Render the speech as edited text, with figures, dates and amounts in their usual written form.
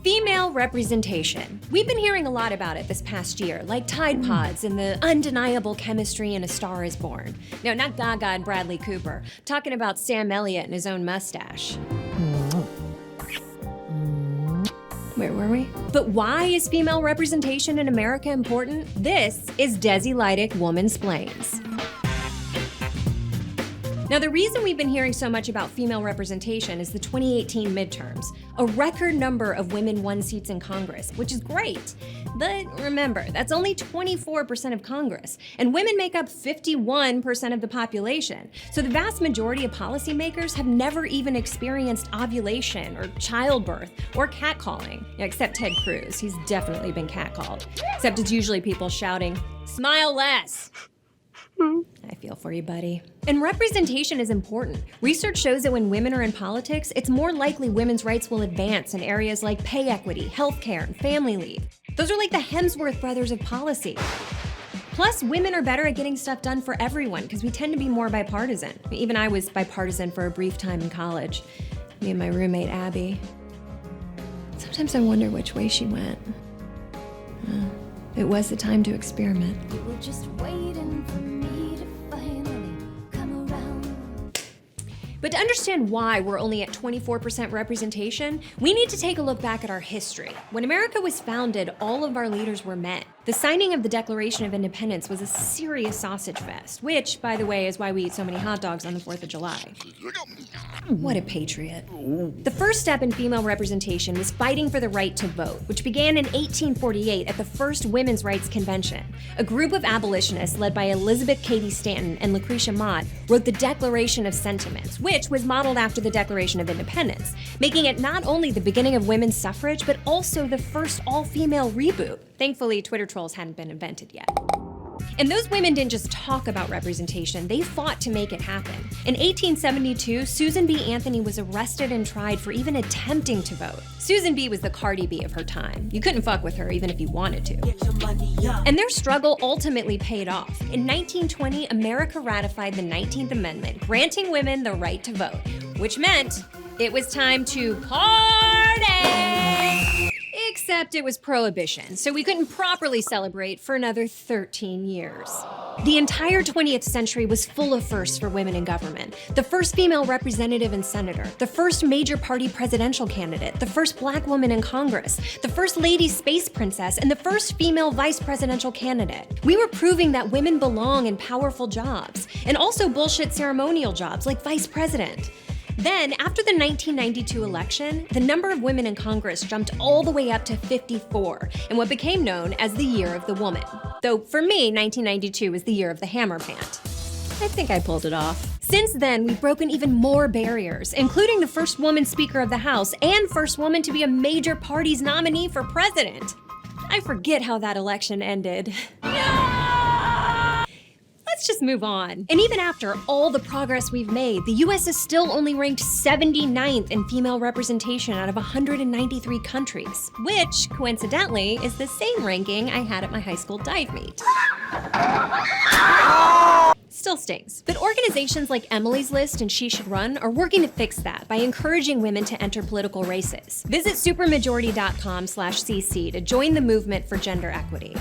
Female representation. We've been hearing a lot about it this past year, like Tide Pods and the undeniable chemistry in A Star is Born. No, not Gaga and Bradley Cooper. I'm talking about Sam Elliott and his own mustache. Where were we? But why is female representation in America important? This is Desi Lydic Womansplains. Now, the reason we've been hearing so much about female representation is the 2018 midterms. A record number of women won seats in Congress, which is great. But remember, that's only 24% of Congress, and women make up 51% of the population. So the vast majority of policymakers have never even experienced ovulation or childbirth or catcalling, except Ted Cruz. He's definitely been catcalled. Except it's usually people shouting, "Smile less." I feel for you, buddy. And representation is important. Research shows that when women are in politics, it's more likely women's rights will advance in areas like pay equity, healthcare, and family leave. Those are like the Hemsworth brothers of policy. Plus, women are better at getting stuff done for everyone because we tend to be more bipartisan. Even I was bipartisan for a brief time in college. Me and my roommate, Abby. Sometimes I wonder which way she went. It was the time to experiment. You were just waiting for me to finally come around. But to understand why we're only at 24% representation, we need to take a look back at our history. When America was founded, all of our leaders were men. The signing of the Declaration of Independence was a serious sausage fest, which, by the way, is why we eat so many hot dogs on the 4th of July. What a patriot. The first step in female representation was fighting for the right to vote, which began in 1848 at the first Women's Rights Convention. A group of abolitionists led by Elizabeth Cady Stanton and Lucretia Mott wrote the Declaration of Sentiments, which was modeled after the Declaration of Independence, making it not only the beginning of women's suffrage, but also the first all-female reboot. Thankfully, Twitter trolls hadn't been invented yet. And those women didn't just talk about representation, they fought to make it happen. In 1872, Susan B. Anthony was arrested and tried for even attempting to vote. Susan B. was the Cardi B of her time. You couldn't fuck with her even if you wanted to. And their struggle ultimately paid off. In 1920, America ratified the 19th Amendment, granting women the right to vote, which meant it was time to party! Except it was prohibition, so we couldn't properly celebrate for another 13 years. The entire 20th century was full of firsts for women in government. The first female representative and senator, the first major party presidential candidate, the first black woman in Congress, the first lady space princess, and the first female vice presidential candidate. We were proving that women belong in powerful jobs, and also bullshit ceremonial jobs like vice president. Then, after the 1992 election, the number of women in Congress jumped all the way up to 54 in what became known as the Year of the Woman. Though for me, 1992 was the year of the hammer pant. I think I pulled it off. Since then, we've broken even more barriers, including the first woman Speaker of the House and first woman to be a major party's nominee for president. I forget how that election ended. Let's just move on. And even after all the progress we've made, the US is still only ranked 79th in female representation out of 193 countries, which, coincidentally, is the same ranking I had at my high school dive meet. Still stings. But organizations like Emily's List and She Should Run are working to fix that by encouraging women to enter political races. Visit supermajority.com/cc to join the movement for gender equity.